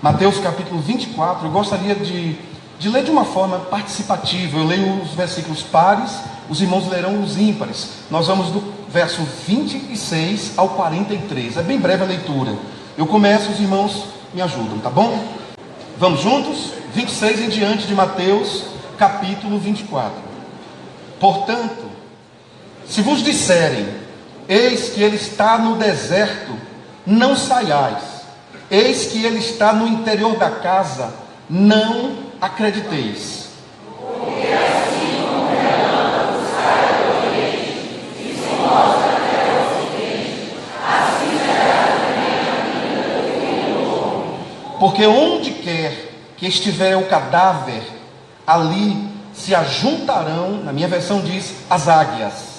Mateus capítulo 24, eu gostaria de ler de uma forma participativa. Eu leio os versículos pares, os irmãos lerão os ímpares. Nós vamos do verso 26 ao 43, é bem breve a leitura. Eu começo, os irmãos me ajudam, tá bom? Vamos juntos? 26 em diante de Mateus capítulo 24. Portanto, se vos disserem, eis que ele está no deserto, não saiais. Eis que ele está no interior da casa, não acrediteis. Porque assim como o relâmpago sai do oriente e se mostra até o ocidente, assim será também a vinda do Filho do Homem. Porque onde quer que estiver o cadáver, ali se ajuntarão, na minha versão diz, as águias.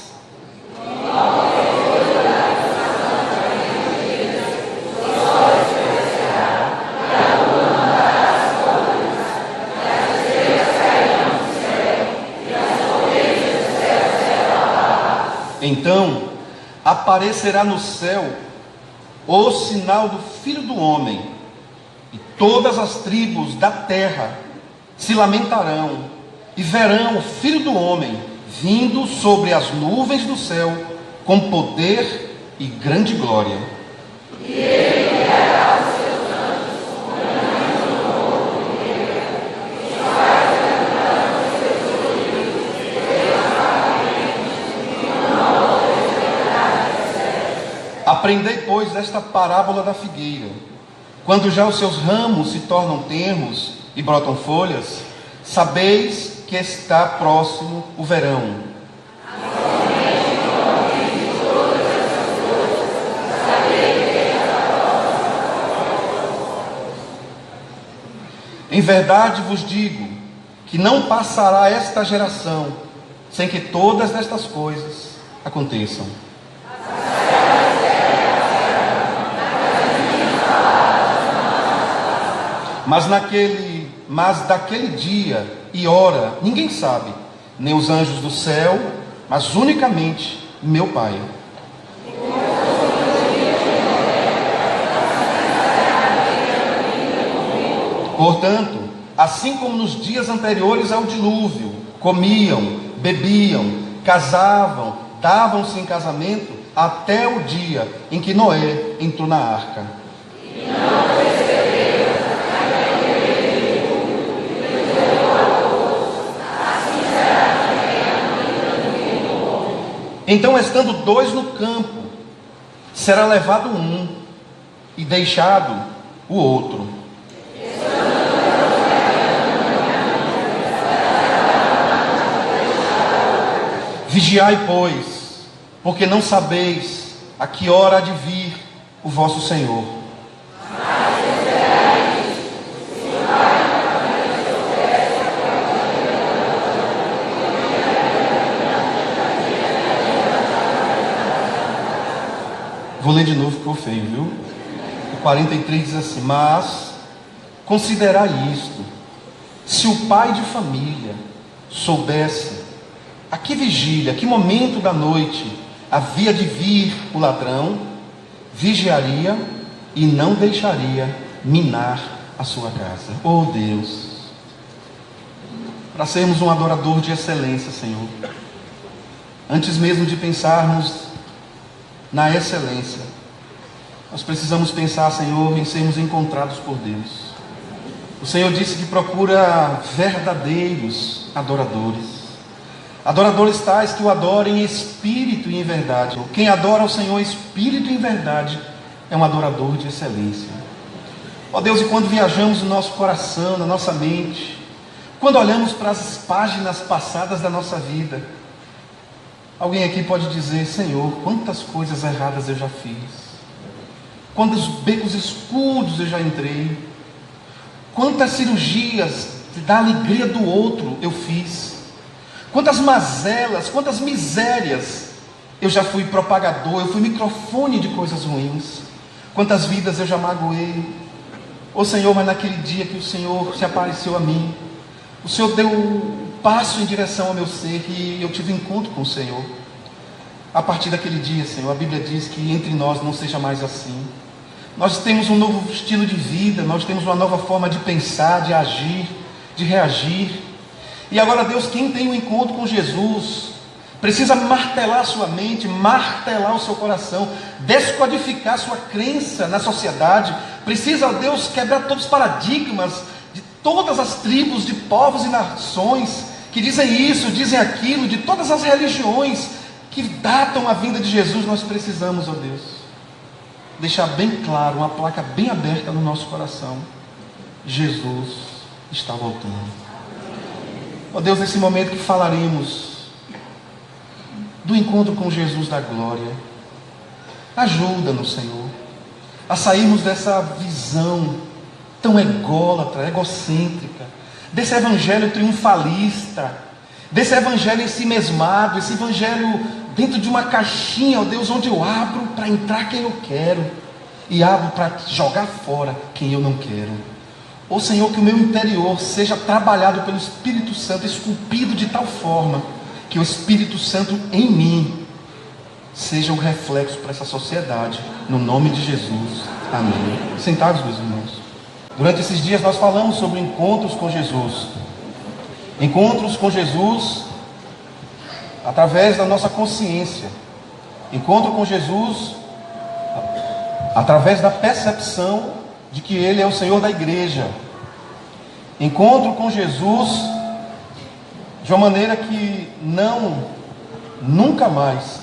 Então aparecerá no céu o sinal do Filho do Homem, e todas as tribos da terra se lamentarão, e verão o Filho do Homem vindo sobre as nuvens do céu, com poder e grande glória. E ele enviará os seus anjos com grande fogo e os faz levantar os seus ouvidos, e não despertará das trevas. Aprendei, pois, esta parábola da figueira. Quando já os seus ramos se tornam tenros e brotam folhas, sabeis que está próximo o verão. Em verdade vos digo que não passará esta geração sem que todas estas coisas aconteçam. Mas daquele dia e hora ninguém sabe, nem os anjos do céu, mas unicamente meu Pai. Portanto, assim como nos dias anteriores ao dilúvio, comiam, bebiam, casavam, davam-se em casamento, até o dia em que Noé entrou na arca. Então, estando dois no campo, será levado um e deixado o outro. Vigiai, pois, porque não sabeis a que hora há de vir o vosso Senhor. Vou ler de novo, ficou feio, viu? O 43 diz assim: mas considerai isto: se o pai de família soubesse a que vigília, a que momento da noite havia de vir o ladrão, vigiaria e não deixaria minar a sua casa. Oh Deus, para sermos um adorador de excelência, Senhor, antes mesmo de pensarmos na excelência, nós precisamos pensar, Senhor, em sermos encontrados por Deus. O Senhor disse que procura verdadeiros adoradores, adoradores tais que o adorem em espírito e em verdade. Quem adora o Senhor em espírito e em verdade é um adorador de excelência. Ó Deus, e quando viajamos no nosso coração, na nossa mente, quando olhamos para as páginas passadas da nossa vida, alguém aqui pode dizer: Senhor, quantas coisas erradas eu já fiz, quantos becos escuros eu já entrei, quantas cirurgias da alegria do outro eu fiz, quantas mazelas, quantas misérias eu já fui propagador, eu fui microfone de coisas ruins, quantas vidas eu já magoei. Ô Senhor, mas naquele dia que o Senhor se apareceu a mim, o Senhor deu um passo em direção ao meu ser e eu tive encontro com o Senhor. A partir daquele dia, Senhor, a Bíblia diz que entre nós não seja mais assim. Nós temos um novo estilo de vida, nós temos uma nova forma de pensar, de agir, de reagir. E agora, Deus, quem tem um encontro com Jesus, precisa martelar a sua mente, martelar o seu coração, descodificar a sua crença na sociedade. Precisa, Deus, quebrar todos os paradigmas de todas as tribos, de povos e nações que dizem isso, dizem aquilo, de todas as religiões que datam a vinda de Jesus. Nós precisamos, ó Deus, deixar bem claro, uma placa bem aberta no nosso coração: Jesus está voltando. Ó Deus, nesse momento que falaremos do encontro com Jesus da glória, ajuda-nos, Senhor, a sairmos dessa visão tão ególatra, egocêntrica, desse evangelho triunfalista, desse evangelho em si mesmado, esse evangelho dentro de uma caixinha, ó Deus, onde eu abro para entrar quem eu quero e abro para jogar fora quem eu não quero. Ó Senhor, que o meu interior seja trabalhado pelo Espírito Santo, esculpido de tal forma que o Espírito Santo em mim seja um reflexo para essa sociedade, no nome de Jesus, amém. Sentados, meus irmãos. Durante esses dias nós falamos sobre encontros com Jesus. Encontros com Jesus através da nossa consciência. Encontro com Jesus através da percepção de que Ele é o Senhor da igreja. Encontro com Jesus de uma maneira que nunca mais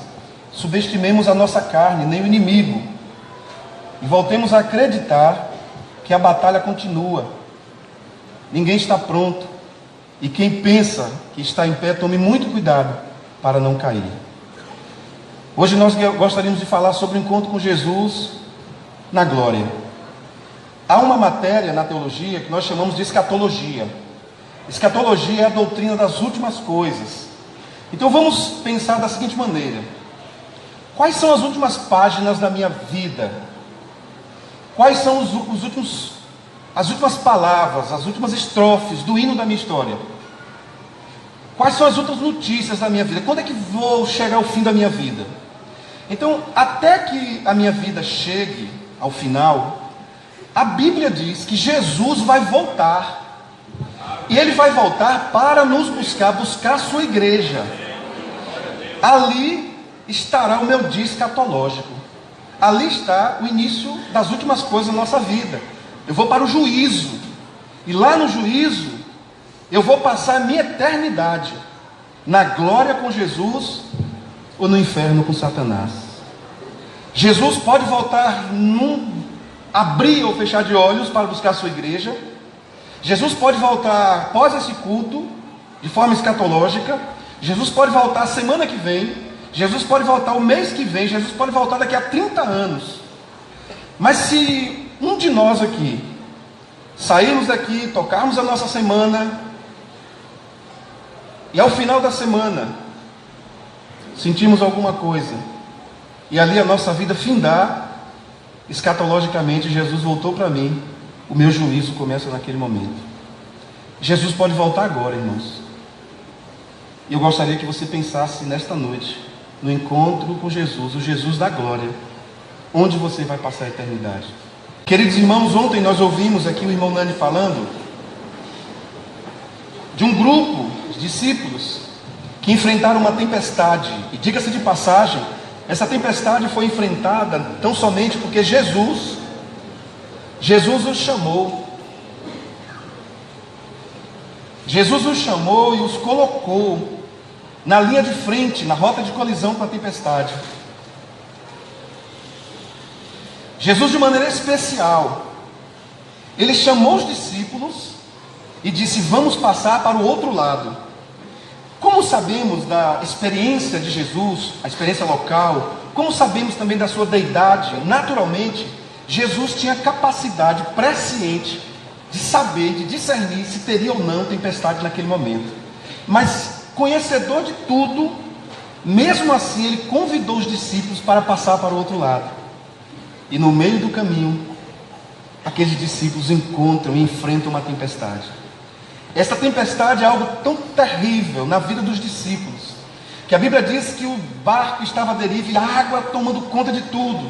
subestimemos a nossa carne, nem o inimigo, e voltemos a acreditar que a batalha continua. Ninguém está pronto, e quem pensa que está em pé, tome muito cuidado para não cair. Hoje nós gostaríamos de falar sobre o encontro com Jesus na glória. Há uma matéria na teologia que nós chamamos de escatologia. Escatologia é a doutrina das últimas coisas. Então vamos pensar da seguinte maneira: quais são as últimas páginas da minha vida? Quais são as últimas palavras, as últimas estrofes do hino da minha história? Quais são as últimas notícias da minha vida? Quando é que vou chegar ao fim da minha vida? Então, até que a minha vida chegue ao final, a Bíblia diz que Jesus vai voltar. E Ele vai voltar para nos buscar a sua igreja. Ali estará o meu dia escatológico. Ali está o início das últimas coisas da nossa vida. Eu vou para o juízo. E lá no juízo, eu vou passar a minha eternidade na glória com Jesus ou no inferno com Satanás. Jesus pode voltar num abrir ou fechar de olhos para buscar a sua igreja. Jesus pode voltar após esse culto, de forma escatológica. Jesus pode voltar semana que vem. Jesus pode voltar o mês que vem. Jesus pode voltar daqui a 30 anos. Mas se um de nós aqui sairmos daqui, tocarmos a nossa semana, e ao final da semana sentimos alguma coisa, e ali a nossa vida findar, escatologicamente Jesus voltou para mim, o meu juízo começa naquele momento. Jesus pode voltar agora, irmãos. E eu gostaria que você pensasse nesta noite no encontro com Jesus, o Jesus da glória, onde você vai passar a eternidade. Queridos irmãos, ontem nós ouvimos aqui o irmão Nani falando de um grupo de discípulos que enfrentaram uma tempestade. E diga-se de passagem, essa tempestade foi enfrentada tão somente porque Jesus os chamou. Jesus os chamou e os colocou na linha de frente, na rota de colisão com a tempestade. Jesus, de maneira especial, Ele chamou os discípulos e disse: vamos passar para o outro lado. Como sabemos da experiência de Jesus, a experiência local, como sabemos também da sua deidade, naturalmente, Jesus tinha capacidade presciente de saber, de discernir se teria ou não tempestade naquele momento. Mas, conhecedor de tudo, mesmo assim, Ele convidou os discípulos para passar para o outro lado. E no meio do caminho, aqueles discípulos encontram e enfrentam uma tempestade. Essa tempestade é algo tão terrível na vida dos discípulos, que a Bíblia diz que o barco estava à deriva e a água tomando conta de tudo.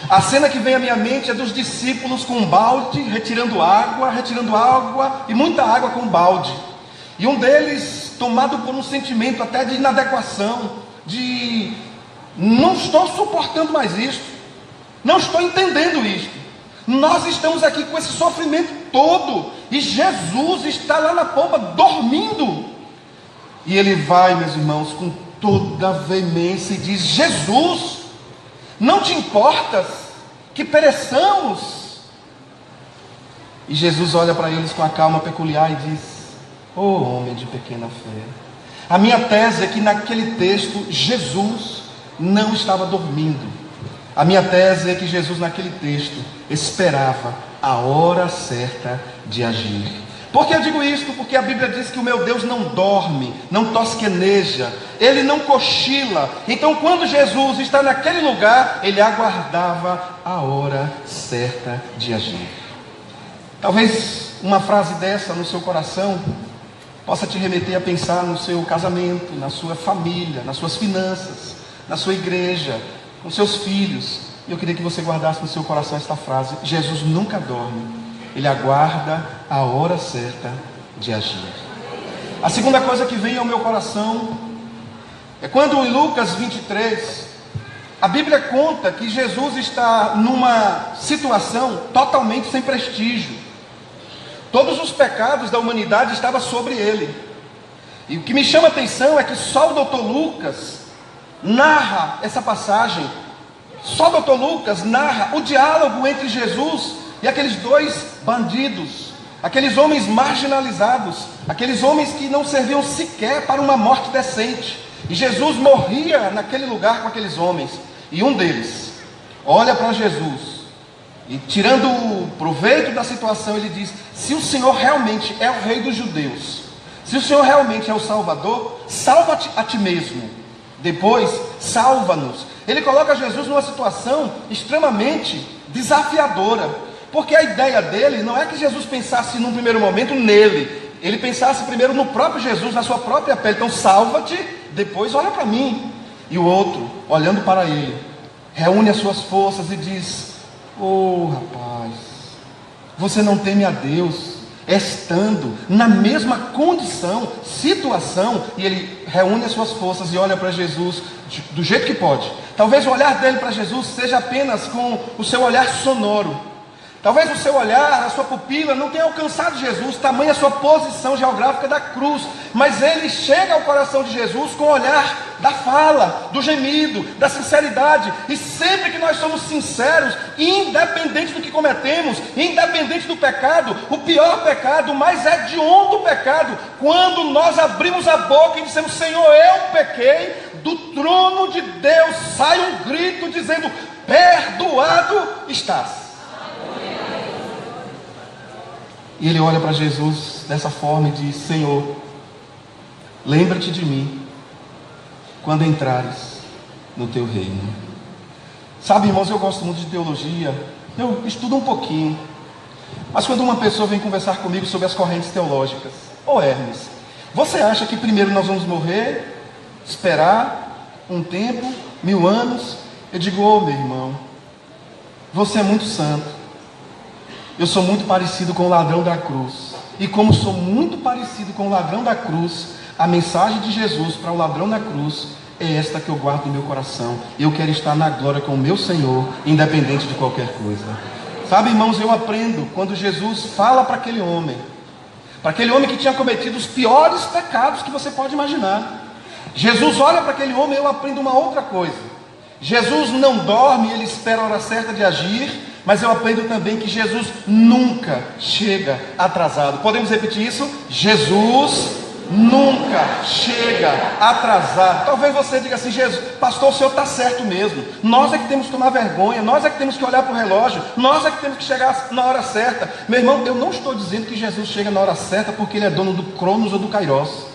A cena que vem à minha mente é dos discípulos com um balde, retirando água e muita água com um balde. E um deles, tomado por um sentimento até de inadequação, de não estou suportando mais isto, não estou entendendo isto. Nós estamos aqui com esse sofrimento todo, e Jesus está lá na polpa dormindo. E ele vai, meus irmãos, com toda a veemência e diz: Jesus, não te importas que pereçamos? E Jesus olha para eles com a calma peculiar e diz: ó homem de pequena fé. A minha tese é que naquele texto Jesus não estava dormindo. A minha tese é que Jesus naquele texto esperava a hora certa de agir. Por que eu digo isto? Porque a Bíblia diz que o meu Deus não dorme, não tosqueneja, Ele não cochila. Então quando Jesus está naquele lugar, Ele aguardava a hora certa de agir. Talvez uma frase dessa no seu coração possa te remeter a pensar no seu casamento, na sua família, nas suas finanças, na sua igreja, com seus filhos. E eu queria que você guardasse no seu coração esta frase: Jesus nunca dorme, Ele aguarda a hora certa de agir. A segunda coisa que vem ao meu coração é quando em Lucas 23, a Bíblia conta que Jesus está numa situação totalmente sem prestígio. Todos os pecados da humanidade estavam sobre Ele. E o que me chama a atenção é que só o Dr. Lucas narra essa passagem. Só o Dr. Lucas narra o diálogo entre Jesus e aqueles dois bandidos, aqueles homens marginalizados, aqueles homens que não serviam sequer para uma morte decente. E Jesus morria naquele lugar com aqueles homens. E um deles olha para Jesus e, tirando proveito da situação, ele diz: se o Senhor realmente é o Rei dos Judeus, se o Senhor realmente é o Salvador, salva-te a ti mesmo. Depois, salva-nos. Ele coloca Jesus numa situação extremamente desafiadora, porque a ideia dele não é que Jesus pensasse num primeiro momento nele, ele pensasse primeiro no próprio Jesus, na sua própria pele. Então salva-te, depois olha para mim. E o outro, olhando para ele, reúne as suas forças e diz: oh rapaz, você não teme a Deus, estando na mesma condição, situação. E ele reúne as suas forças e olha para Jesus do jeito que pode. Talvez o olhar dele para Jesus seja apenas com o seu olhar sonoro. Talvez o seu olhar, a sua pupila não tenha alcançado Jesus, tamanha a sua posição geográfica da cruz. Mas ele chega ao coração de Jesus com o olhar da fala, do gemido, da sinceridade. E sempre que nós somos sinceros, independente do que cometemos, independente do pecado, o pior pecado, o mais hediondo pecado, quando nós abrimos a boca e dizemos: Senhor, eu pequei, do trono de Deus sai um grito dizendo: perdoado estás. E ele olha para Jesus dessa forma e diz: Senhor, lembra-te de mim quando entrares no teu reino. Sabe, irmãos, eu gosto muito de teologia, eu estudo um pouquinho, mas quando uma pessoa vem conversar comigo sobre as correntes teológicas: ô Hermes, você acha que primeiro nós vamos morrer, esperar um tempo, 1000 anos? Eu digo: ô meu irmão, você é muito santo. Eu sou muito parecido com o ladrão da cruz. E como sou muito parecido com o ladrão da cruz, a mensagem de Jesus para o ladrão da cruz é esta que eu guardo no meu coração: eu quero estar na glória com o meu Senhor, independente de qualquer coisa. Sabe, irmãos, eu aprendo quando Jesus fala para aquele homem que tinha cometido os piores pecados que você pode imaginar. Jesus olha para aquele homem e eu aprendo uma outra coisa. Jesus não dorme, ele espera a hora certa de agir. Mas eu aprendo também que Jesus nunca chega atrasado. Podemos repetir isso? Jesus nunca chega atrasado. Talvez você diga assim: Jesus, pastor, o senhor está certo mesmo. Nós é que temos que tomar vergonha, nós é que temos que olhar para o relógio, nós é que temos que chegar na hora certa. Meu irmão, eu não estou dizendo que Jesus chega na hora certa porque ele é dono do Cronos ou do Kairos.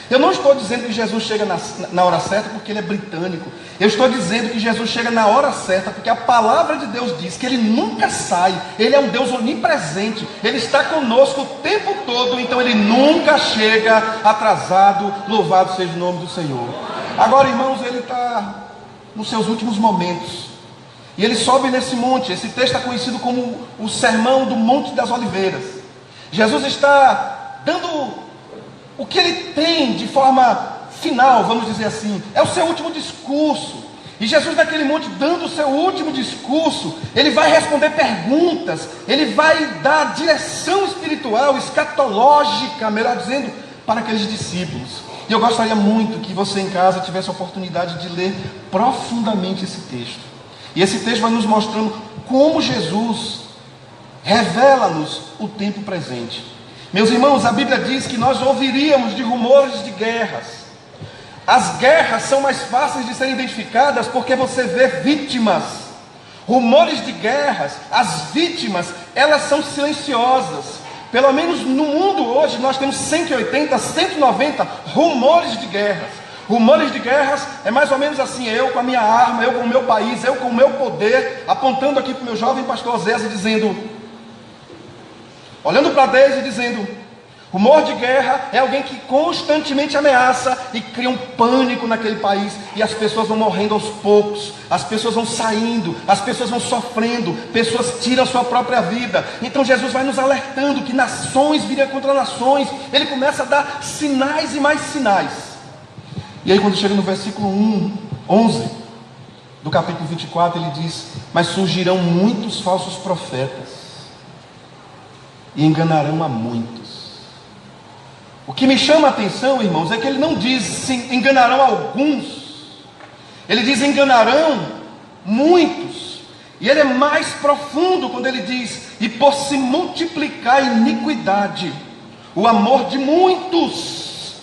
Eu não estou dizendo que Jesus chega na hora certa porque ele é britânico. Eu estou dizendo que Jesus chega na hora certa porque a palavra de Deus diz que ele nunca sai. Ele é um Deus onipresente, ele está conosco o tempo todo. Então ele nunca chega atrasado. Louvado seja o nome do Senhor. Agora, irmãos, ele está nos seus últimos momentos. E ele sobe nesse monte. Esse texto é conhecido como o Sermão do Monte das Oliveiras. Jesus está dando o que ele tem de forma final, vamos dizer assim. É o seu último discurso. E Jesus naquele monte, dando o seu último discurso, ele vai responder perguntas, ele vai dar direção espiritual, escatológica, melhor dizendo, para aqueles discípulos. E eu gostaria muito que você em casa tivesse a oportunidade de ler profundamente esse texto. E esse texto vai nos mostrando como Jesus revela-nos o tempo presente. Meus irmãos, a Bíblia diz que nós ouviríamos de rumores de guerras. As guerras são mais fáceis de serem identificadas porque você vê vítimas. Rumores de guerras, as vítimas, elas são silenciosas. Pelo menos no mundo hoje nós temos 180, 190 rumores de guerras. Rumores de guerras é mais ou menos assim: eu com a minha arma, eu com o meu país, eu com o meu poder, apontando aqui para o meu jovem pastor Zézia, dizendo, olhando para Deus e dizendo. Rumor de guerra é alguém que constantemente ameaça e cria um pânico naquele país, e as pessoas vão morrendo aos poucos, as pessoas vão saindo, as pessoas vão sofrendo, pessoas tiram sua própria vida. Então Jesus vai nos alertando que nações viriam contra nações. Ele começa a dar sinais e mais sinais. E aí quando chega no versículo 11 do capítulo 24, ele diz: mas surgirão muitos falsos profetas e enganarão a muitos. O que me chama a atenção, irmãos, é que ele não diz se enganarão alguns, ele diz enganarão muitos. E ele é mais profundo quando ele diz: e por se multiplicar a iniquidade, o amor de muitos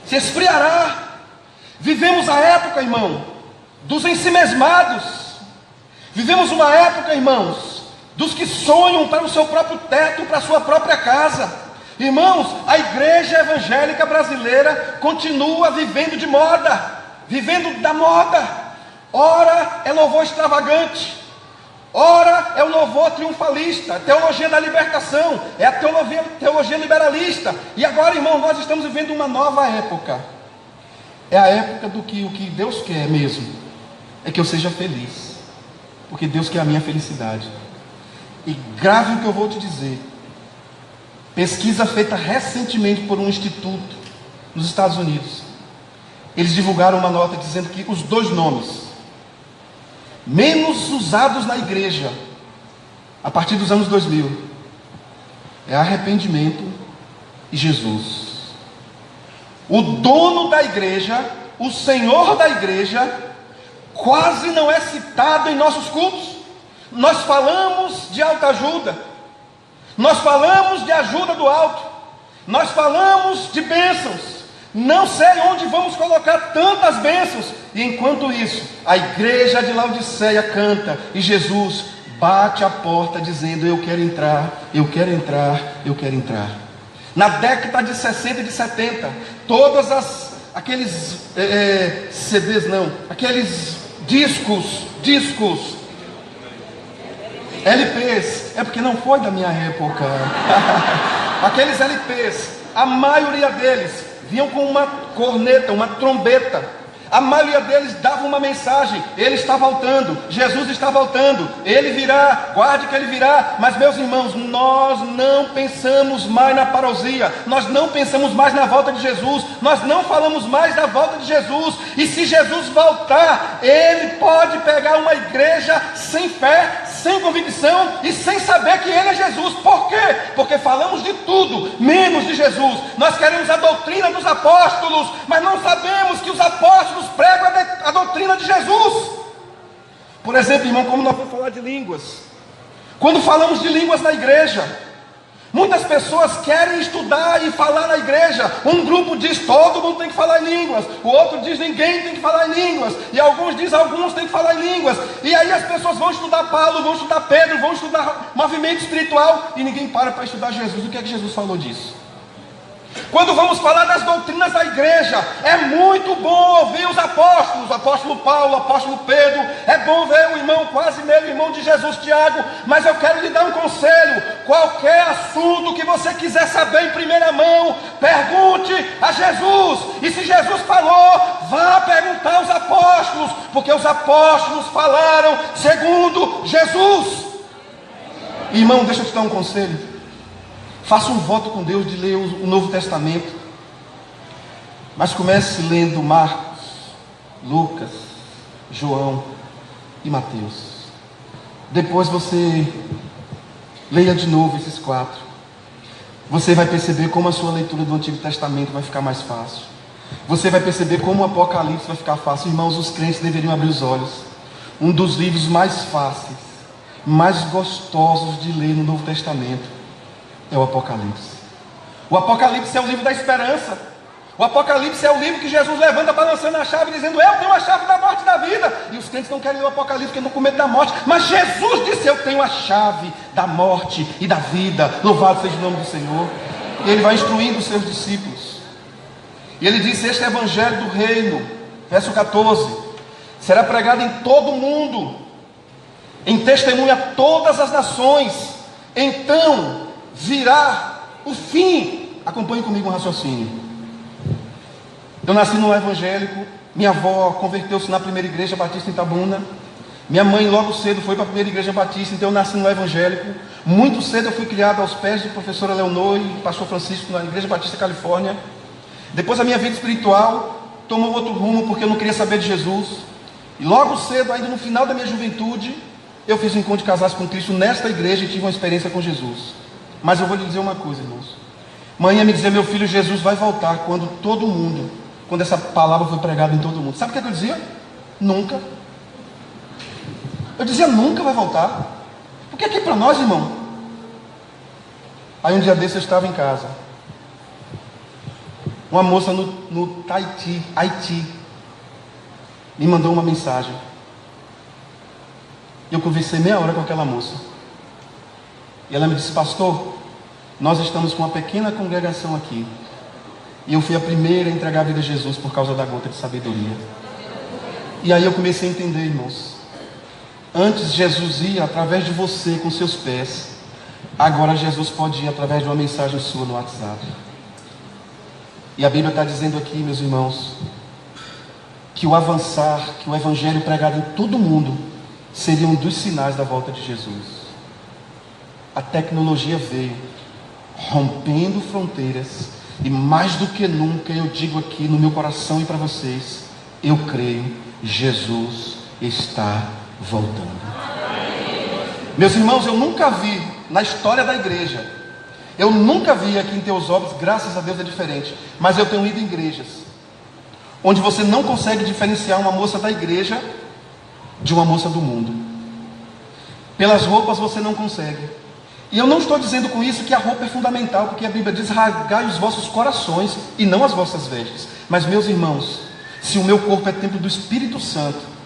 se esfriará. Vivemos a época, irmão, dos ensimesmados. Vivemos uma época, irmãos, dos que sonham para o seu próprio teto, para a sua própria casa. Irmãos, a igreja evangélica brasileira continua vivendo de moda, vivendo da moda. Ora é louvor extravagante, ora é o louvor triunfalista, a teologia da libertação, é a teologia liberalista. E agora, irmão, nós estamos vivendo uma nova época. É a época do que o que Deus quer mesmo é que eu seja feliz, porque Deus quer a minha felicidade. E grave o que eu vou te dizer. Pesquisa feita recentemente por um instituto nos Estados Unidos. Eles divulgaram uma nota dizendo que os dois nomes menos usados na igreja a partir dos anos 2000 é arrependimento e Jesus. O dono da igreja, o Senhor da igreja, quase não é citado em nossos cultos. Nós falamos de autoajuda, nós falamos de ajuda do alto, nós falamos de bênçãos. Não sei onde vamos colocar tantas bênçãos. E enquanto isso, a igreja de Laodiceia canta, e Jesus bate a porta dizendo: eu quero entrar, eu quero entrar, eu quero entrar. Na década de 60 e de 70, todas aqueles CDs não, aqueles discos, LPs, é porque não foi da minha época. Aqueles LPs, a maioria deles vinham com uma corneta, uma trombeta. A maioria deles dava uma mensagem: ele está voltando, Jesus está voltando, ele virá, guarde que ele virá. Mas meus irmãos, nós não pensamos mais na parousia, nós não pensamos mais na volta de Jesus, nós não falamos mais da volta de Jesus. E se Jesus voltar, ele pode pegar uma igreja sem fé, sem convicção e sem saber que ele é Jesus. Por quê? Porque falamos de tudo menos de Jesus. Nós queremos a doutrina dos apóstolos, mas não sabemos que os apóstolos pregam a doutrina de Jesus. Por exemplo, irmão, como nós vamos falar de línguas, quando falamos de línguas na igreja, muitas pessoas querem estudar e falar na igreja. Um grupo diz: todo mundo tem que falar em línguas, o outro diz: ninguém tem que falar em línguas, e alguns dizem: alguns têm que falar em línguas. E aí as pessoas vão estudar Paulo, vão estudar Pedro, vão estudar movimento espiritual, e ninguém para estudar Jesus. O que é que Jesus falou disso? Quando vamos falar das doutrinas da igreja, é muito bom ouvir os apóstolos, o apóstolo Paulo, o apóstolo Pedro. É bom ver o irmão, quase meio irmão de Jesus, Tiago. Mas eu quero lhe dar um conselho: qualquer assunto que você quiser saber em primeira mão, pergunte a Jesus. E se Jesus falou, vá perguntar aos apóstolos, porque os apóstolos falaram segundo Jesus. Irmão, deixa eu te dar um conselho. Faça um voto com Deus de ler o Novo Testamento, mas comece lendo Marcos, Lucas, João e Mateus. Depois você leia de novo esses 4. Você vai perceber como a sua leitura do Antigo Testamento vai ficar mais fácil. Você vai perceber como o Apocalipse vai ficar fácil. Irmãos, os crentes deveriam abrir os olhos. Um dos livros mais fáceis, mais gostosos de ler no Novo Testamento é o Apocalipse. O Apocalipse é o livro da esperança. O Apocalipse é o livro que Jesus levanta balançando a chave, dizendo: eu tenho a chave da morte e da vida. E os crentes não querem ler o Apocalipse porque não com medo da morte. Mas Jesus disse: eu tenho a chave da morte e da vida. Louvado seja o nome do Senhor. E Ele vai instruindo os seus discípulos. E Ele disse: este evangelho do reino, verso 14, será pregado em todo o mundo, em testemunho a todas as nações. Então virá o fim. Acompanhe comigo um raciocínio. Eu nasci no evangélico. Minha avó converteu-se na primeira igreja batista em Itabuna. Minha mãe logo cedo foi para a primeira igreja batista. Então eu nasci no evangélico. Muito cedo eu fui criado aos pés de professora Leonor e pastor Francisco na igreja batista Califórnia. Depois a minha vida espiritual tomou outro rumo, porque eu não queria saber de Jesus. E logo cedo, ainda no final da minha juventude, eu fiz um encontro de casados com Cristo nesta igreja e tive uma experiência com Jesus. Mas eu vou lhe dizer uma coisa, irmãos. Mãe ia me dizer: meu filho, Jesus vai voltar quando essa palavra foi pregada em todo mundo. Sabe o que eu dizia? Nunca. Eu dizia: nunca vai voltar. Porque aqui para nós, irmão. Aí um dia desse eu estava em casa. Uma moça no Haiti, me mandou uma mensagem. Eu conversei meia hora com aquela moça. E ela me disse: pastor, nós estamos com uma pequena congregação aqui. E eu fui a primeira a entregar a vida a Jesus por causa da gota de sabedoria. E aí eu comecei a entender, irmãos. Antes Jesus ia através de você com seus pés. Agora Jesus pode ir através de uma mensagem sua no WhatsApp. E a Bíblia está dizendo aqui, meus irmãos, que o avançar, que o evangelho pregado em todo mundo seria um dos sinais da volta de Jesus. A tecnologia veio rompendo fronteiras, e mais do que nunca eu digo aqui no meu coração e para vocês: eu creio, Jesus está voltando. Meus irmãos, eu nunca vi na história da igreja, eu nunca vi aqui em Teosópolis, graças a Deus é diferente, mas eu tenho ido em igrejas onde você não consegue diferenciar uma moça da igreja de uma moça do mundo. Pelas roupas você não consegue. E eu não estou dizendo com isso que a roupa é fundamental, porque a Bíblia diz: rasgai os vossos corações e não as vossas vestes. Mas, meus irmãos, se o meu corpo é templo do Espírito Santo,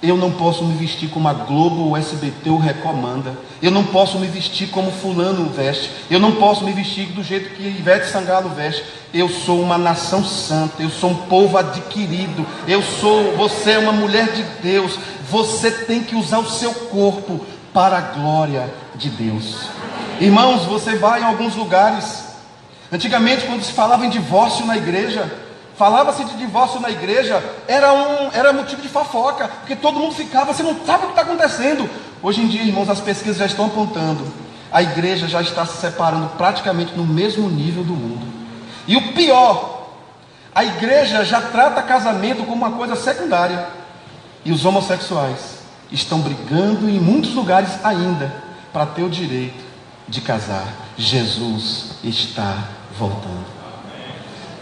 eu não posso me vestir como a Globo, o SBT ou o Record manda. Eu não posso me vestir como fulano veste. Eu não posso me vestir do jeito que Ivete Sangalo veste. Eu sou uma nação santa, eu sou um povo adquirido, você é uma mulher de Deus. Você tem que usar o seu corpo para a glória de Deus. Irmãos, você vai em alguns lugares. Antigamente, quando se falava em divórcio na igreja, falava-se de divórcio na igreja, era motivo de fofoca, porque todo mundo ficava: você não sabe o que está acontecendo. Hoje em dia, irmãos, as pesquisas já estão apontando: a igreja já está se separando praticamente no mesmo nível do mundo. E o pior, a igreja já trata casamento como uma coisa secundária, e os homossexuais estão brigando em muitos lugares ainda para ter o direito de casar. Jesus está voltando.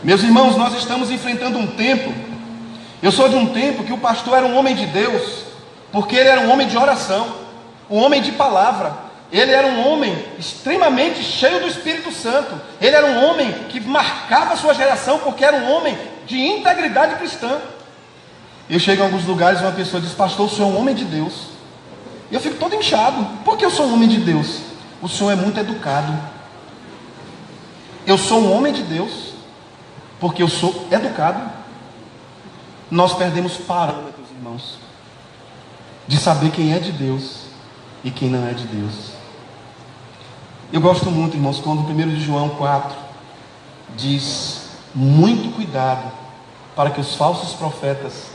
Meus irmãos, nós estamos enfrentando um tempo. Eu sou de um tempo que o pastor era um homem de Deus, porque ele era um homem de oração, um homem de palavra. Ele era um homem extremamente cheio do Espírito Santo. Ele era um homem que marcava a sua geração, porque era um homem de integridade cristã. Eu chego em alguns lugares e uma pessoa diz: pastor, o senhor é um homem de Deus. E eu fico todo inchado. Por que eu sou um homem de Deus? O senhor é muito educado. eu sou um homem de Deus, porque eu sou educado, nós perdemos parâmetros, irmãos, de saber quem é de Deus e quem não é de Deus. Eu gosto muito, irmãos, quando 1 de João 4 diz: muito cuidado para que os falsos profetas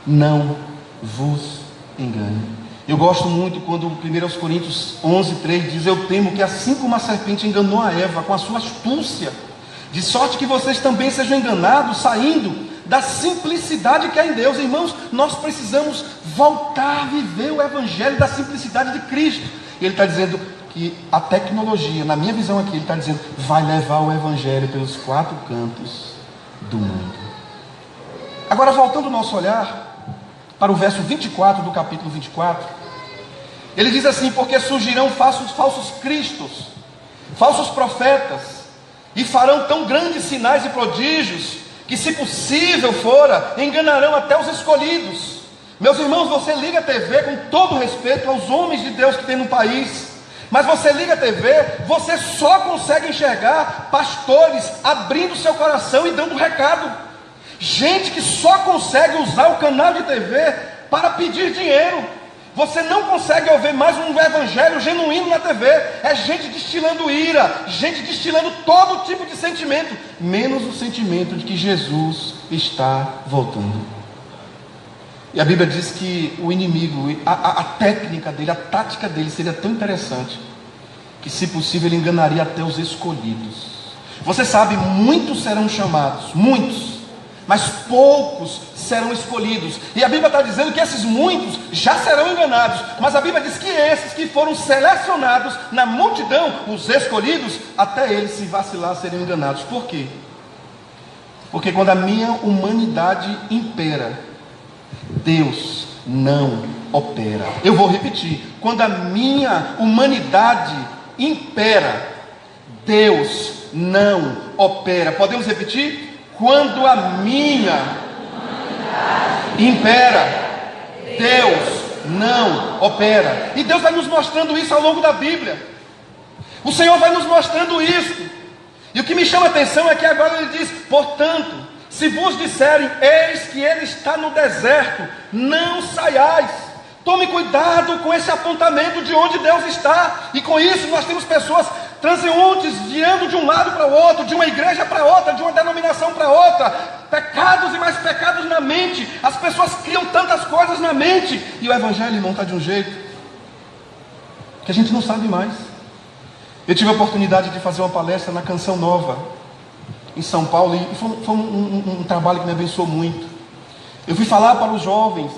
não vos enganem. Eu gosto muito quando 1 Coríntios 11:3 diz: eu temo que assim como a serpente enganou a Eva com a sua astúcia, de sorte que vocês também sejam enganados, saindo da simplicidade que há em Deus. Irmãos, nós precisamos voltar a viver o evangelho da simplicidade de Cristo. E ele está dizendo que a tecnologia, na minha visão aqui, ele está dizendo, vai levar o evangelho pelos 4 cantos do mundo. Agora, voltando o nosso olhar para o verso 24 do capítulo 24, ele diz assim: porque surgirão falsos cristos, falsos profetas, e farão tão grandes sinais e prodígios, que se possível fora, enganarão até os escolhidos. Meus irmãos, você liga a TV, com todo respeito aos homens de Deus que tem no país, mas você liga a TV, você só consegue enxergar pastores abrindo seu coração e dando recado. Gente que só consegue usar o canal de TV para pedir dinheiro. Você não consegue ouvir mais um evangelho genuíno na TV. É gente destilando ira, gente destilando todo tipo de sentimento, menos o sentimento de que Jesus está voltando. E a Bíblia diz que o inimigo, a técnica dele, a tática dele seria tão interessante, que se possível ele enganaria até os escolhidos. Você sabe, muitos serão chamados, muitos, mas poucos serão escolhidos. E a Bíblia está dizendo que esses muitos já serão enganados. Mas a Bíblia diz que esses que foram selecionados na multidão, os escolhidos, até eles, se vacilar, seriam enganados. Por quê? Porque quando a minha humanidade impera, Deus não opera. Eu vou repetir: quando a minha humanidade impera, Deus não opera. Podemos repetir? Quando a minha impera, Deus não opera. E Deus vai nos mostrando isso ao longo da Bíblia. O Senhor vai nos mostrando isso. E o que me chama a atenção é que agora ele diz: portanto, se vos disserem, eis que ele está no deserto, não saiais. Tome cuidado com esse apontamento de onde Deus está. E com isso nós temos pessoas transeuntes, guiando de um lado para o outro, de uma igreja para outra, de uma denominação para outra, pecados e mais pecados na mente. As pessoas criam tantas coisas na mente, e o evangelho, irmão, está de um jeito que a gente não sabe mais. Eu tive a oportunidade de fazer uma palestra na Canção Nova, em São Paulo, e foi um trabalho que me abençoou muito. Eu fui falar para os jovens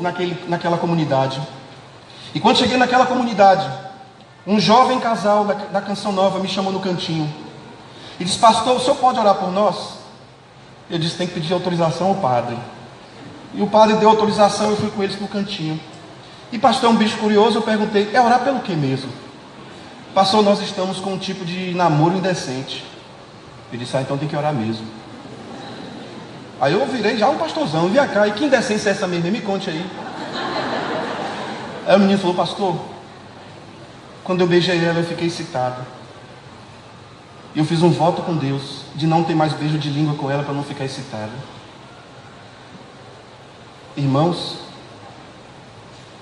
naquela comunidade, e quando cheguei naquela comunidade, um jovem casal da Canção Nova me chamou no cantinho e disse: pastor, o senhor pode orar por nós? Eu disse: tem que pedir autorização ao padre. E o padre deu autorização, eu fui com eles para o cantinho. E pastor, um bicho curioso, eu perguntei: é orar pelo que mesmo? Pastor, nós estamos com um tipo de namoro indecente. Ele disse: então tem que orar mesmo. Aí eu virei já um pastorzão, vim cá, e que indecência é essa mesmo? Me conte aí. Aí o menino falou: pastor, quando eu beijei ela eu fiquei excitado. E eu fiz um voto com Deus de não ter mais beijo de língua com ela para não ficar excitado. Irmãos,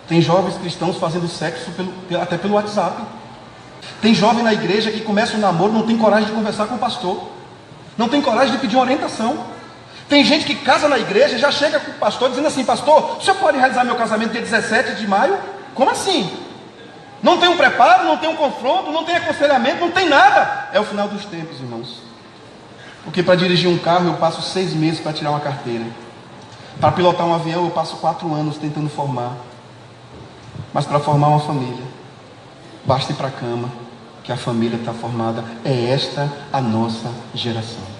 tem jovens cristãos fazendo sexo até pelo WhatsApp. Tem jovem na igreja que começa um namoro, não tem coragem de conversar com o pastor, não tem coragem de pedir uma orientação. Tem gente que casa na igreja e já chega com o pastor dizendo assim: pastor, o senhor pode realizar meu casamento dia 17 de maio? Como assim? Não tem um preparo, não tem um confronto, não tem aconselhamento, não tem nada. É o final dos tempos, irmãos. Porque para dirigir um carro eu passo 6 meses para tirar uma carteira. Para pilotar um avião eu passo 4 anos tentando formar. Mas para formar uma família, basta ir para a cama, que a família está formada. É esta a nossa geração.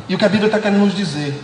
E o que a Bíblia está querendo nos dizer: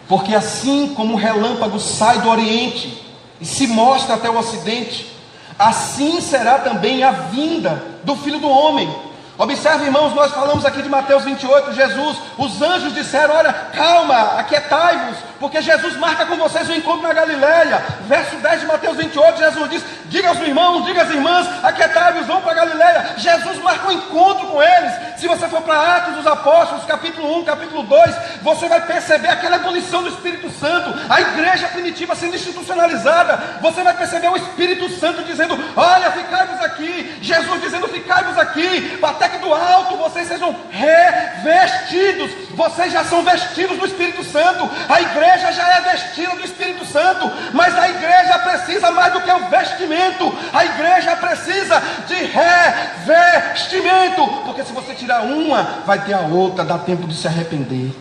porque assim como o relâmpago sai do Oriente e se mostra até o Ocidente, assim será também a vinda do Filho do Homem. Observe, irmãos, nós falamos aqui de Mateus 28, Jesus, os anjos disseram: olha, calma, aquietai-vos, porque Jesus marca com vocês um encontro na Galileia. Verso 10 de Mateus 28, Jesus diz: diga aos irmãos, diga às irmãs, aquietai-vos, vão para a Galileia. Jesus marca um encontro com eles. Se você for para Atos dos Apóstolos, capítulo 1, capítulo 2, você vai perceber aquela ebulição do Espírito Santo, a igreja primitiva sendo institucionalizada. Você vai perceber o Espírito Santo dizendo: olha, ficai-vos aqui. Jesus dizendo: ficai-vos aqui, até que do alto vocês sejam revestidos. Vocês já são vestidos do Espírito Santo. A igreja já é vestida do Espírito Santo. Mas a igreja precisa mais do que o vestimento. A igreja precisa de revestimento. Porque se você tirar uma, vai ter a outra. Dá tempo de se arrepender.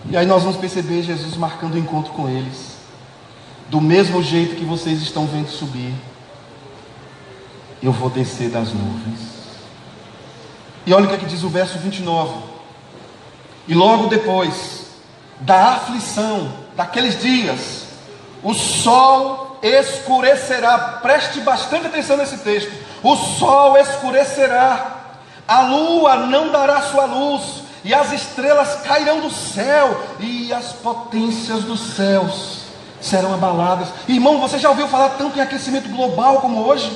E aí nós vamos perceber Jesus marcando o encontro com eles. Do mesmo jeito que vocês estão vendo subir, eu vou descer das nuvens. E olha o que diz o verso 29. E logo depois da aflição daqueles dias, o sol escurecerá. Preste bastante atenção nesse texto. O sol escurecerá, a lua não dará sua luz, e as estrelas cairão do céu, e as potências dos céus serão abaladas. Irmão, você já ouviu falar tanto em aquecimento global como hoje?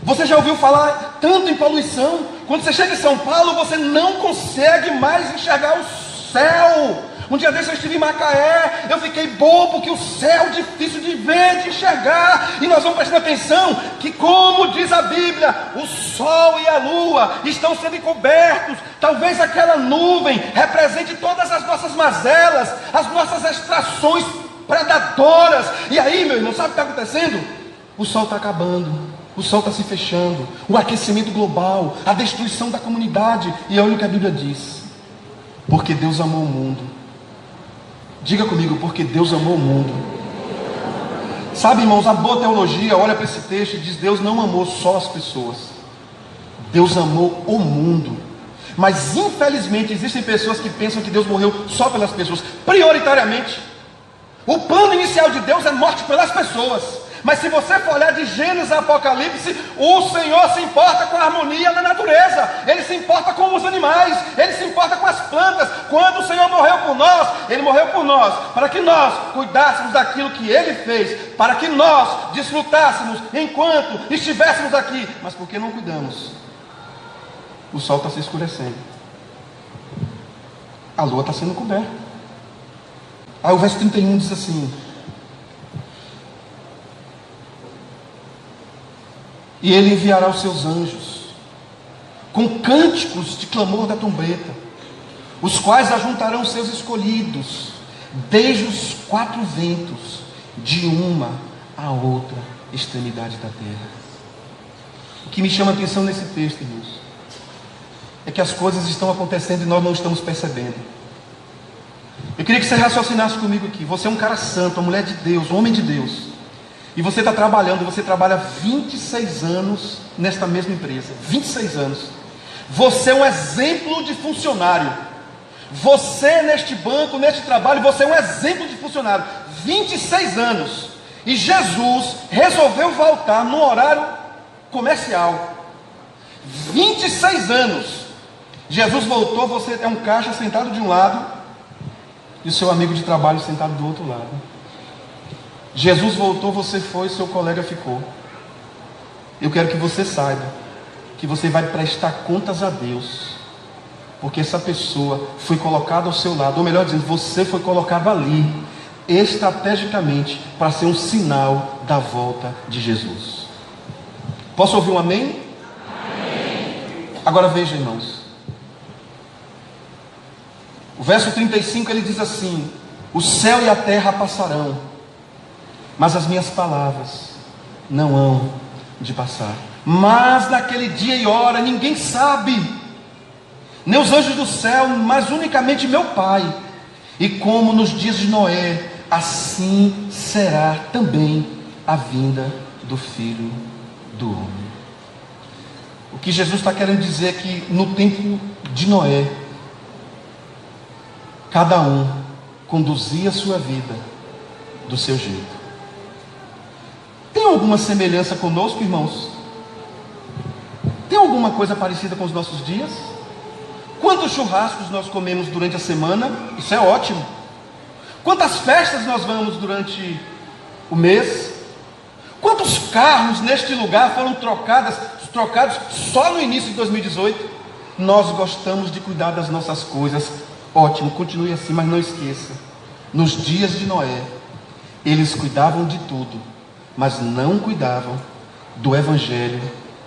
Você já ouviu falar tanto em poluição? Quando você chega em São Paulo, você não consegue mais enxergar o céu. Um dia desse eu estive em Macaé, eu fiquei bobo, que o céu é difícil de ver, de enxergar. E nós vamos prestando atenção que, como diz a Bíblia, o sol e a lua estão sendo cobertos. Talvez aquela nuvem represente todas as nossas mazelas, as nossas extrações predadoras. E aí, meu irmão, sabe o que está acontecendo? O sol está acabando. O sol está se fechando, o aquecimento global, a destruição da comunidade. E olha o que a Bíblia diz: porque Deus amou o mundo. Diga comigo: porque Deus amou o mundo. Sabe, irmãos, a boa teologia olha para esse texto e diz: Deus não amou só as pessoas, Deus amou o mundo. Mas infelizmente existem pessoas que pensam que Deus morreu só pelas pessoas. Prioritariamente, o plano inicial de Deus é morte pelas pessoas. Mas se você for olhar de Gênesis a Apocalipse, o Senhor se importa com a harmonia da natureza. Ele se importa com os animais. Ele se importa com as plantas. Quando o Senhor morreu por nós, Ele morreu por nós, para que nós cuidássemos daquilo que Ele fez, para que nós desfrutássemos enquanto estivéssemos aqui. Mas por que não cuidamos? O sol está se escurecendo, a lua está sendo coberta. Aí o verso 31 diz assim: e Ele enviará os seus anjos com cânticos de clamor da trombeta, os quais ajuntarão os seus escolhidos desde os quatro ventos, de uma a outra extremidade da terra. O que me chama a atenção nesse texto, irmãos, é que as coisas estão acontecendo e nós não estamos percebendo. Eu queria que você raciocinasse comigo aqui. Você é um cara santo, uma mulher de Deus, um homem de Deus. E você está trabalhando, você trabalha 26 anos nesta mesma empresa. 26 anos. Você é um exemplo de funcionário. Você neste banco, neste trabalho, você é um exemplo de funcionário. 26 anos. E Jesus resolveu voltar no horário comercial. 26 anos. Jesus voltou, você é um caixa sentado de um lado e o seu amigo de trabalho sentado do outro lado. Jesus voltou, você foi, seu colega ficou. Eu quero que você saiba que você vai prestar contas a Deus, porque essa pessoa foi colocada ao seu lado, ou melhor dizendo, você foi colocado ali estrategicamente para ser um sinal da volta de Jesus. Posso ouvir um amém? Amém. Agora veja, irmãos, o verso 35 ele diz assim: o céu e a terra passarão, mas as minhas palavras não hão de passar. Mas naquele dia e hora ninguém sabe, nem os anjos do céu, mas unicamente meu Pai. E como nos dias de Noé, assim será também a vinda do Filho do Homem. O que Jesus está querendo dizer é que no tempo de Noé, cada um conduzia a sua vida do seu jeito. Tem alguma semelhança conosco, irmãos? Tem alguma coisa parecida com os nossos dias? Quantos churrascos nós comemos durante a semana? Isso é ótimo. Quantas festas nós vamos durante o mês? Quantos carros neste lugar foram trocados só no início de 2018? Nós gostamos de cuidar das nossas coisas. Ótimo, continue assim, mas não esqueça. Nos dias de Noé, eles cuidavam de tudo, mas não cuidavam do Evangelho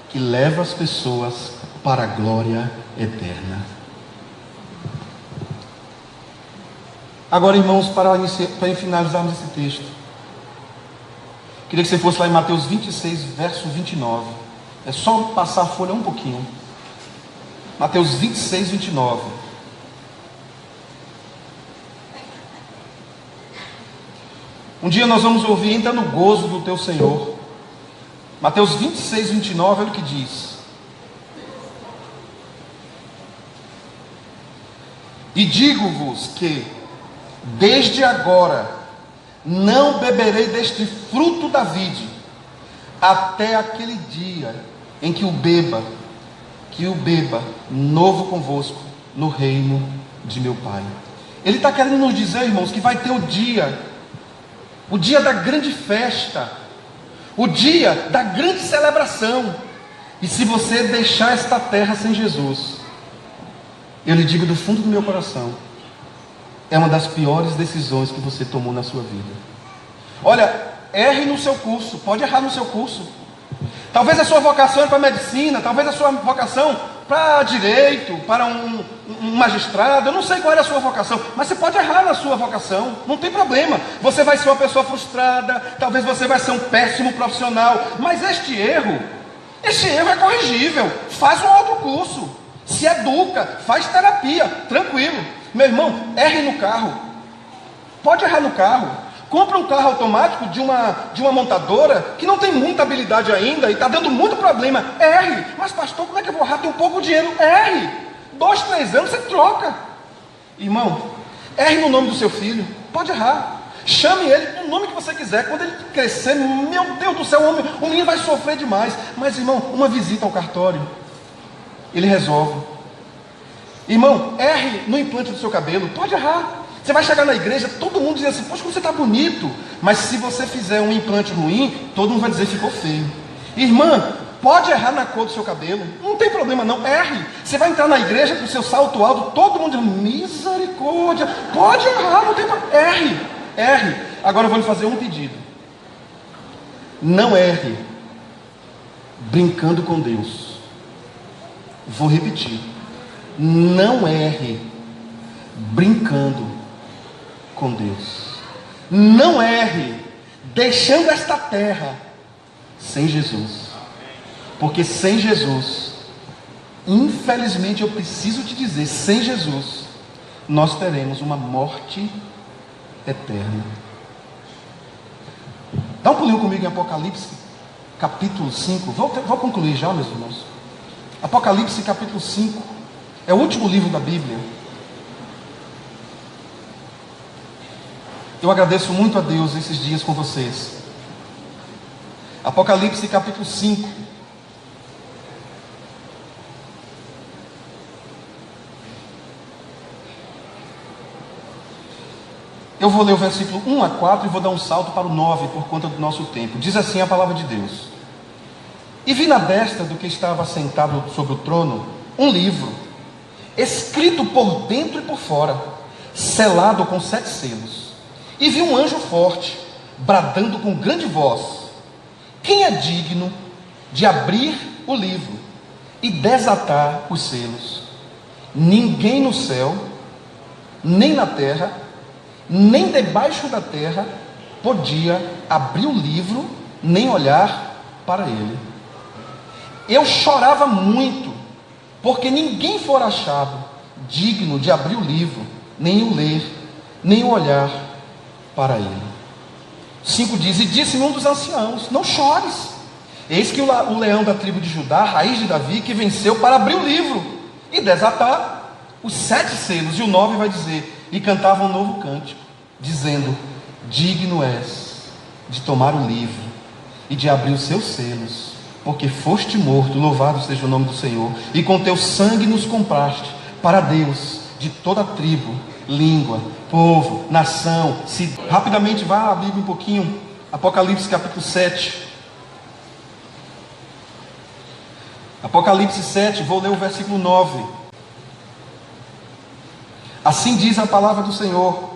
que leva as pessoas para a glória eterna. Agora, irmãos, para finalizarmos esse texto, queria que você fosse lá em Mateus 26, verso 29. É só passar a folha um pouquinho. Mateus 26, 29. Um dia nós vamos ouvir: entra no gozo do teu Senhor. Mateus 26, 29, olha o que diz: e digo-vos que, desde agora, não beberei deste fruto da vide, até aquele dia em que o beba novo convosco no reino de meu Pai. Ele está querendo nos dizer, irmãos, que vai ter o dia da grande festa, o dia da grande celebração. E se você deixar esta terra sem Jesus, eu lhe digo do fundo do meu coração, é uma das piores decisões que você tomou na sua vida. Olha, erre no seu curso, pode errar no seu curso. Talvez a sua vocação é para medicina, talvez a sua vocação para direito, para um magistrado, eu não sei qual era a sua vocação, mas você pode errar na sua vocação, não tem problema. Você vai ser uma pessoa frustrada, talvez você vai ser um péssimo profissional, mas este erro é corrigível. Faz um outro curso, se educa, faz terapia, tranquilo. Meu irmão, erre no carro, pode errar no carro. Compra um carro automático de uma montadora que não tem muita habilidade ainda e está dando muito problema. Erre. Mas pastor, como é que eu vou errar? Tem um pouco de dinheiro. Erre. 2, 3 anos você troca. Irmão, erre no nome do seu filho. Pode errar. Chame ele no nome que você quiser. Quando ele crescer, meu Deus do céu, o menino vai sofrer demais. Mas, irmão, uma visita ao cartório, ele resolve. Irmão, erre no implante do seu cabelo. Pode errar. Você vai chegar na igreja, todo mundo diz assim: poxa, você está bonito. Mas se você fizer um implante ruim, todo mundo vai dizer: ficou feio. Irmã, pode errar na cor do seu cabelo, não tem problema não, erre. Você vai entrar na igreja com o seu salto alto, todo mundo diz: misericórdia. Pode errar, não tem problema. Erre. Agora eu vou lhe fazer um pedido: não erre brincando com Deus. Vou repetir: não erre brincando com Deus. Não erre deixando esta terra sem Jesus. Porque sem Jesus, infelizmente eu preciso te dizer, sem Jesus, nós teremos uma morte eterna. Dá um pulinho comigo em Apocalipse, capítulo 5. Vou concluir já, meus irmãos. Apocalipse, capítulo 5. É o último livro da Bíblia. Eu agradeço muito a Deus esses dias com vocês. Apocalipse capítulo 5. Eu vou ler o versículo 1 a 4 e vou dar um salto para o 9 por conta do nosso tempo. Diz assim a palavra de Deus: e vi na destra do que estava sentado sobre o trono um livro, escrito por dentro e por fora, selado com 7 selos. E vi um anjo forte, bradando com grande voz: quem é digno de abrir o livro e desatar os selos? Ninguém no céu, nem na terra, nem debaixo da terra, podia abrir o livro, nem olhar para ele. Eu chorava muito, porque ninguém fora achado digno de abrir o livro, nem o ler, nem o olhar para ele. 5 diz: e disse-me um dos anciãos: não chores, eis que o leão da tribo de Judá, raiz de Davi, que venceu para abrir o livro e desatar os 7 selos. E o 9 vai dizer: e cantava um novo cântico, dizendo: digno és de tomar o livro e de abrir os seus selos, porque foste morto, louvado seja o nome do Senhor, e com teu sangue nos compraste para Deus de toda tribo, língua, povo, nação. Rapidamente vá à Bíblia um pouquinho. Apocalipse capítulo 7. Apocalipse 7, vou ler o versículo 9. Assim diz a palavra do Senhor: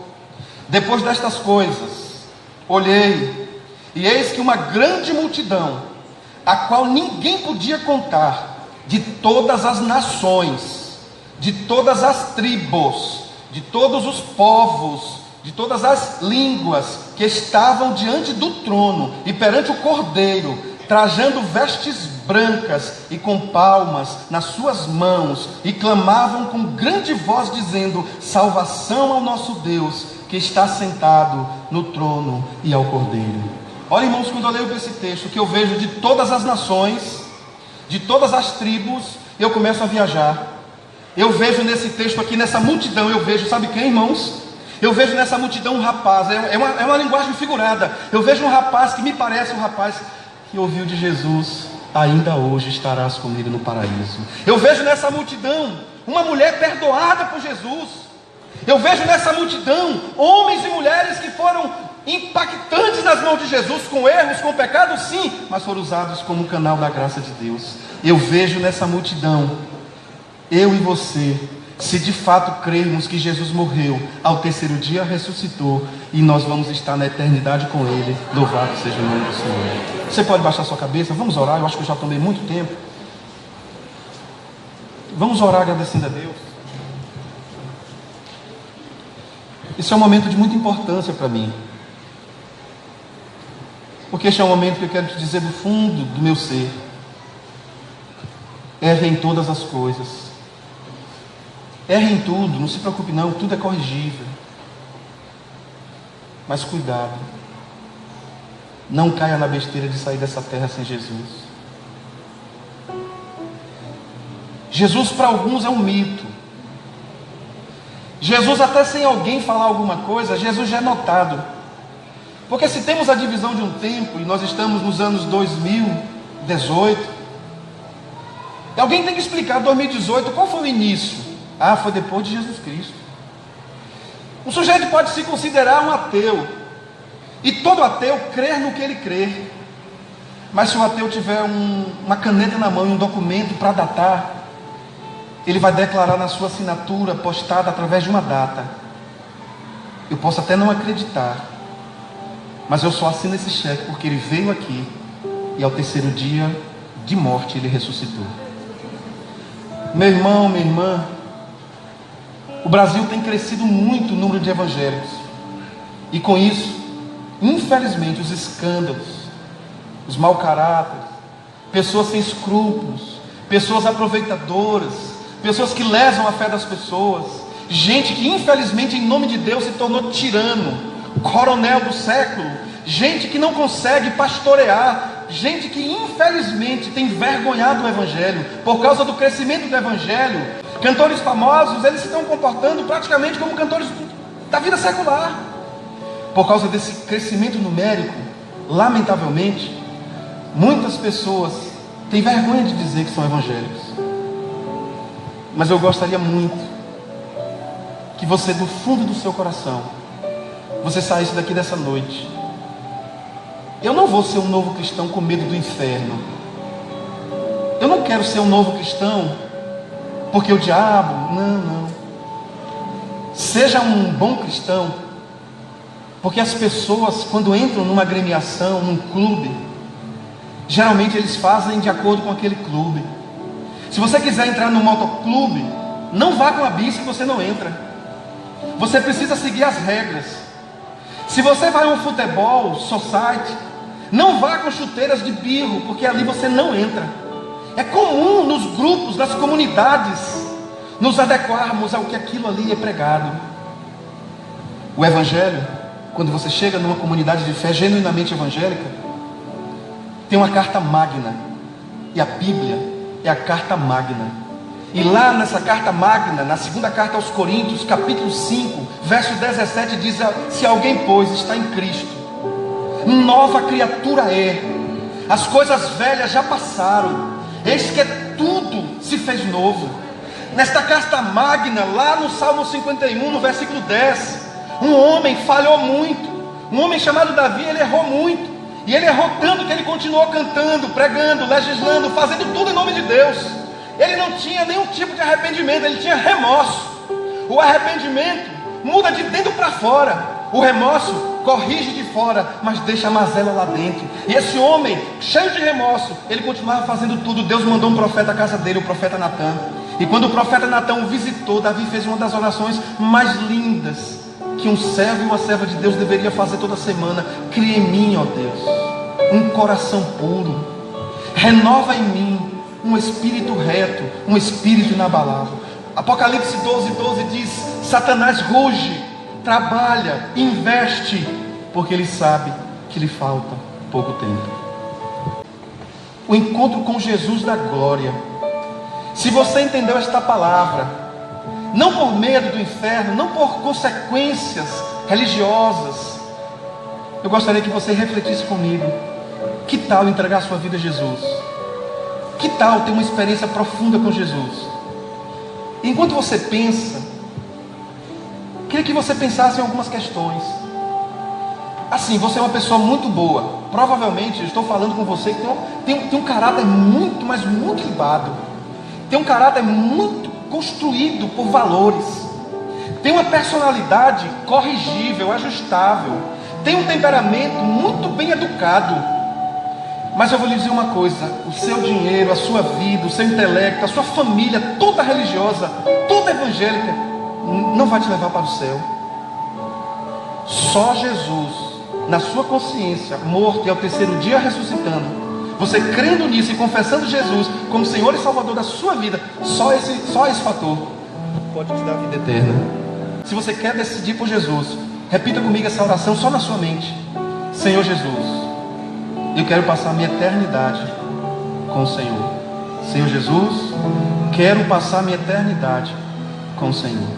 depois destas coisas, olhei, e eis que uma grande multidão, a qual ninguém podia contar, de todas as nações, de todas as tribos, de todos os povos, de todas as línguas, que estavam diante do trono e perante o Cordeiro, trajando vestes brancas e com palmas nas suas mãos, e clamavam com grande voz, dizendo: salvação ao nosso Deus, que está sentado no trono e ao Cordeiro. Olha, irmãos, quando eu leio esse texto, que eu vejo de todas as nações, de todas as tribos, eu começo a viajar. Eu vejo nesse texto aqui, nessa multidão, eu vejo, sabe quem, irmãos? Eu vejo nessa multidão um rapaz, é uma linguagem figurada. Eu vejo um rapaz que me parece um rapaz que ouviu de Jesus: ainda hoje estarás comigo no paraíso. Eu vejo nessa multidão uma mulher perdoada por Jesus. Eu vejo nessa multidão homens e mulheres que foram impactantes nas mãos de Jesus, com erros, com pecados, sim, mas foram usados como canal da graça de Deus. Eu vejo nessa multidão, eu e você, se de fato crermos que Jesus morreu, ao terceiro dia ressuscitou, e nós vamos estar na eternidade com Ele. Louvado seja o nome do Senhor. Você pode baixar sua cabeça, vamos orar. Eu acho que eu já tomei muito tempo. Vamos orar agradecendo a Deus. Esse é um momento de muita importância para mim, porque este é um momento que eu quero te dizer do fundo do meu ser: erre em todas as coisas. Erre em tudo, não se preocupe não, tudo é corrigível. Mas cuidado, não caia na besteira de sair dessa terra sem Jesus. Jesus para alguns é um mito. Jesus, até sem alguém falar alguma coisa, Jesus já é notado. Porque se temos a divisão de um tempo, e nós estamos nos anos 2018, alguém tem que explicar 2018, qual foi o início? Foi depois de Jesus Cristo. Um sujeito pode se considerar um ateu, e todo ateu crer no que ele crê. Mas se o ateu tiver uma caneta na mão e um documento para datar, ele vai declarar na sua assinatura, postada através de uma data: eu posso até não acreditar, mas eu só assino esse cheque porque ele veio aqui e ao terceiro dia de morte ele ressuscitou. Meu irmão, minha irmã, o Brasil tem crescido muito o número de evangélicos, e com isso, infelizmente, os escândalos, os mau caráteres, pessoas sem escrúpulos, pessoas aproveitadoras, pessoas que lesam a fé das pessoas, gente que infelizmente em nome de Deus se tornou tirano, coronel do século, gente que não consegue pastorear, gente que infelizmente tem envergonhado o Evangelho. Por causa do crescimento do Evangelho, cantores famosos, eles se estão comportando praticamente como cantores da vida secular. Por causa desse crescimento numérico, lamentavelmente, muitas pessoas têm vergonha de dizer que são evangélicos. Mas eu gostaria muito que você, do fundo do seu coração, você saísse daqui dessa noite: eu não vou ser um novo cristão com medo do inferno. Eu não quero ser um novo cristão porque o diabo... Não. Seja um bom cristão, porque as pessoas, quando entram numa agremiação, num clube, geralmente eles fazem de acordo com aquele clube. Se você quiser entrar no motoclube, não vá com a bici que você não entra. Você precisa seguir as regras. Se você vai a um futebol society, não vá com chuteiras de birro, porque ali você não entra. É comum nos grupos, nas comunidades, nos adequarmos ao que aquilo ali é pregado. O Evangelho, quando você chega numa comunidade de fé genuinamente evangélica, tem uma carta magna, e a Bíblia é a carta magna. E lá nessa carta magna, na segunda carta aos Coríntios, capítulo 5, verso 17, diz: se alguém, pois, está em Cristo, nova criatura é, as coisas velhas já passaram, eis que tudo se fez novo. Nesta carta magna, lá no Salmo 51, no versículo 10, um homem falhou muito, um homem chamado Davi, ele errou muito, E ele errou tanto que ele continuou cantando, pregando, legislando, fazendo tudo em nome de Deus. Ele não tinha nenhum tipo de arrependimento, ele tinha remorso. O arrependimento muda de dentro para fora. O remorso corrige de fora, mas deixa a mazela lá dentro. E esse homem, cheio de remorso, ele continuava fazendo tudo. Deus mandou um profeta à casa dele, o profeta Natã. E quando o profeta Natã o visitou, Davi fez uma das orações mais lindas que um servo e uma serva de Deus deveria fazer toda semana. Cria em mim, ó Deus, um coração puro. Renova em mim um espírito reto, um espírito inabalável. Apocalipse 12:12 diz: Satanás ruge, trabalha, investe, porque ele sabe que lhe falta pouco tempo. O encontro com Jesus da glória. Se você entendeu esta palavra, não por medo do inferno, não por consequências religiosas, eu gostaria que você refletisse comigo. Que tal entregar sua vida a Jesus? Que tal ter uma experiência profunda com Jesus? Enquanto você pensa, queria que você pensasse em algumas questões. Assim, você é uma pessoa muito boa. Provavelmente, eu estou falando com você que tem um caráter muito, mas muito libado. Tem um caráter muito construído por valores. Tem uma personalidade corrigível, ajustável. Tem um temperamento muito bem educado. Mas eu vou lhe dizer uma coisa: o seu dinheiro, a sua vida, o seu intelecto, a sua família, toda religiosa, toda evangélica, não vai te levar para o céu. Só Jesus, na sua consciência, morto e ao terceiro dia ressuscitando, você crendo nisso e confessando Jesus como Senhor e Salvador da sua vida, só esse fator pode te dar a vida eterna. Se você quer decidir por Jesus, repita comigo essa oração só na sua mente: Senhor Jesus, eu quero passar a minha eternidade com o Senhor. Senhor Jesus, quero passar a minha eternidade com o Senhor.